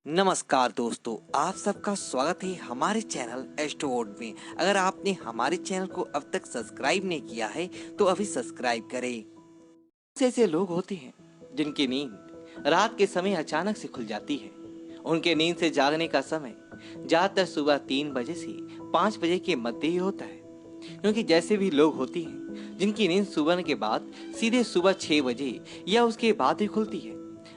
नमस्कार दोस्तों, आप सबका स्वागत है हमारे चैनल एस्ट्रोवर्ड में। अगर आपने हमारे चैनल को अब तक सब्सक्राइब नहीं किया है तो अभी सब्सक्राइब करें। ऐसे लोग होते हैं जिनकी नींद रात के समय अचानक से खुल जाती है। उनके नींद से जागने का समय ज्यादातर सुबह 3 बजे से 5 बजे के मध्य ही होता है, क्योंकि जैसे भी लोग होती हैं जिनकी नींद सुबह के बाद सीधे सुबह 6 बजे या उसके बाद ही खुलती है।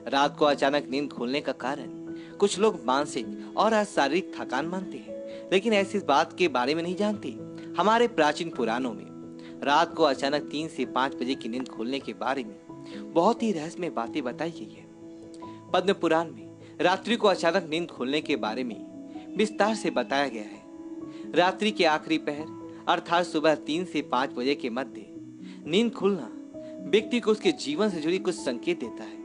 रात को अचानक नींद खुलने का कारण कुछ लोग मानसिक और शारीरिक थकान मानते हैं, लेकिन ऐसी बात के बारे में नहीं जानते। हमारे प्राचीन पुराणों में रात को अचानक 3 से 5 बजे की नींद खुलने के बारे में बहुत ही रहस्यमय बातें बताई गई है। पद्म पुराण में रात्रि को अचानक नींद खुलने के बारे में विस्तार से बताया गया है। रात्रि के आखिरी पहर अर्थात सुबह 3 से 5 बजे के मध्य नींद खुलना व्यक्ति को उसके जीवन से जुड़ी कुछ संकेत देता है।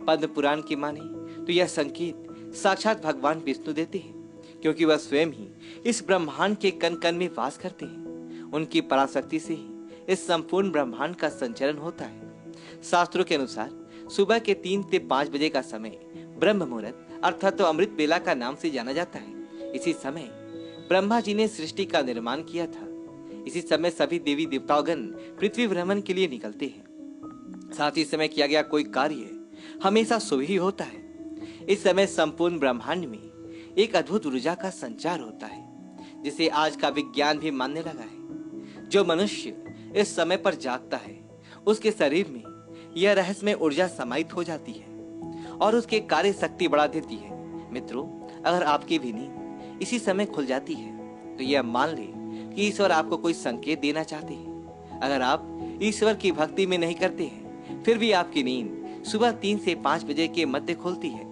पद्म पुराण की माने तो यह संकेत साक्षात भगवान विष्णु देते हैं, क्योंकि वह स्वयं ही इस ब्रह्मांड के कण कण में वास करते हैं। उनकी पराशक्ति से ही इस संपूर्ण ब्रह्मांड का संचलन होता है। शास्त्रों के अनुसार सुबह के 3 से 5 बजे का समय ब्रह्म मुहूर्त अर्थात तो अमृत बेला का नाम से जाना जाता है। इसी समय ब्रह्मा जी ने सृष्टि का निर्माण किया था। इसी समय सभी देवी देवतागण पृथ्वी भ्रमण के लिए निकलते हैं। साथ ही समय किया गया कोई कार्य हमेशा शुभ ही होता है। इस समय संपूर्ण ब्रह्मांड में एक अद्भुत ऊर्जा का संचार होता है, जिसे आज का विज्ञान भी मानने लगा है। जो मनुष्य इस समय पर जागता है उसके शरीर में यह रहस्यमय ऊर्जा समाहित हो जाती है और उसके कार्य शक्ति बढ़ा देती है। मित्रों, अगर आपकी भी नींद इसी समय खुल जाती है तो यह मान ले कि ईश्वर आपको कोई संकेत देना चाहते हैं। अगर आप ईश्वर की भक्ति में नहीं करते हैं फिर भी आपकी नींद सुबह 3 से 5 बजे के मध्य खुलती है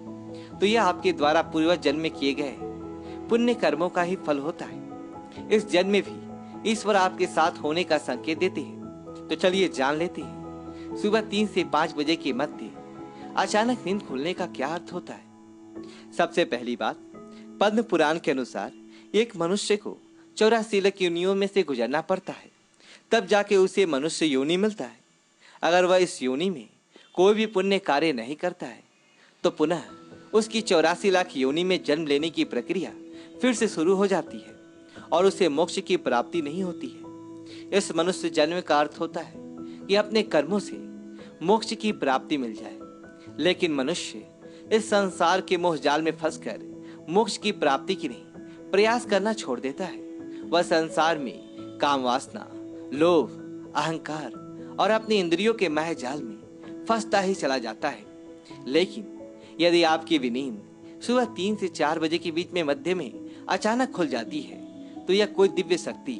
तो यह आपके द्वारा पूर्व जन्म में किए गए पुण्य कर्मों का ही फल होता है। इस जन्म में भी ईश्वर आपके साथ होने का संकेत देते हैं। तो चलिए जान लेते हैं सुबह 3 से 5 बजे के मध्य अचानक नींद खुलने का क्या अर्थ होता है। सबसे पहली बात, पद्म पुराण के अनुसार एक मनुष्य को 84 लाख योनियों में से गुजरना पड़ता है, तब जाके उसे मनुष्य योनि मिलता है। अगर वह इस योनि में कोई भी पुण्य कार्य नहीं करता है तो पुनः उसकी 84 लाख योनि में जन्म लेने की प्रक्रिया फिर से शुरू हो जाती है और उसे मोक्ष की प्राप्ति नहीं होती है। इस मनुष्य जन्म का अर्थ होता है कि अपने कर्मों से मोक्ष की प्राप्ति मिल जाए, लेकिन मनुष्य इस संसार के मोह जाल में फंसकर मोक्ष की प्राप्ति की नहीं प्रयास करना छोड़ देता है। वह संसार में काम वासना, लोभ, अहंकार और अपनी इंद्रियों के माया जाल में फंसता ही चला जाता है। लेकिन यदि आपकी भी नींद सुबह 3 से 4 बजे के बीच में मध्य में अचानक खुल जाती है तो यह कोई दिव्य शक्ति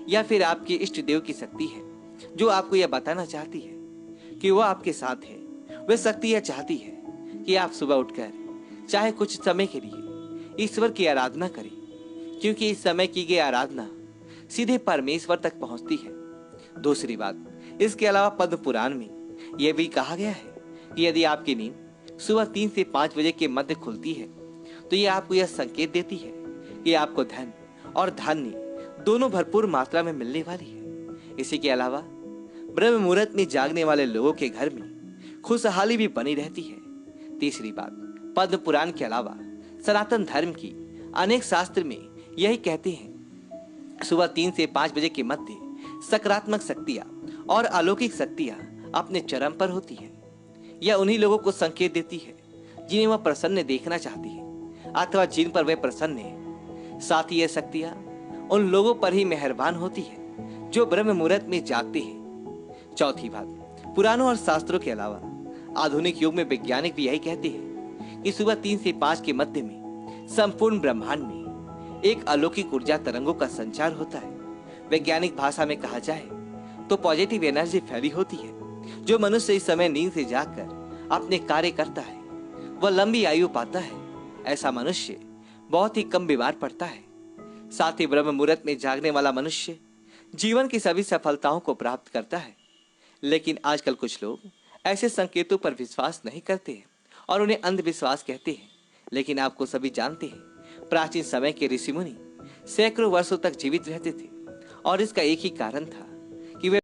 या फिर आपके इष्ट देव की शक्ति है जो आपको यह बताना चाहती है कि वह आपके साथ है। वह शक्ति यह चाहती है कि आप सुबह उठकर चाहे कुछ समय के लिए ईश्वर की आराधना करें, क्योंकि इस समय की गई आराधना सीधे परमेश्वर तक पहुंचती है। दूसरी बात, इसके अलावा पद्म पुराण में यह भी कहा गया है कि यदि आपकी नींद सुबह 3 से 5 बजे के मध्य खुलती है तो यह आपको यह संकेत देती है कि आपको धन और धान्य दोनों भरपूर मात्रा में मिलने वाली है। इसी के अलावा ब्रह्म मुहूर्त में जागने वाले लोगों के घर में खुशहाली भी बनी रहती है। तीसरी बात, पद्म पुराण के अलावा सनातन धर्म की अनेक शास्त्र में यही कहते हैं सुबह 3 से 5 बजे के मध्य सकारात्मक शक्तियां और अलौकिक शक्तियां अपने चरम पर होती है। यह उन्हीं लोगों को संकेत देती है जिन्हें वह प्रसन्न देखना चाहती है अथवा जिन पर वह प्रसन्न है। साथ ही यह शक्तियां उन लोगों पर ही मेहरबान होती है जो ब्रह्म मुहूर्त में जागते हैं। चौथी बात, पुराणों और शास्त्रों के अलावा आधुनिक युग में वैज्ञानिक भी यही कहते हैं कि सुबह 3 से 5 के मध्य में संपूर्ण ब्रह्मांड में एक अलौकिक ऊर्जा तरंगों का संचार होता है। वैज्ञानिक भाषा में कहा जाए तो पॉजिटिव एनर्जी फैली होती है। जो मनुष्य इस समय नींद से जागकर अपने कार्य करता है वह लंबी आयु पाता है। ऐसा मनुष्य बहुत ही कम बीमार पड़ता है। साथ ही ब्रह्म मुहूर्त में जागने वाला मनुष्य जीवन की सभी सफलताओं को प्राप्त करता है। लेकिन आजकल कुछ लोग ऐसे संकेतों पर विश्वास नहीं करते हैं और उन्हें अंधविश्वास कहते हैं। लेकिन आपको सभी जानते हैं प्राचीन समय के ऋषि मुनि सैकड़ों वर्षों तक जीवित रहते थे और इसका एक ही कारण था कि वे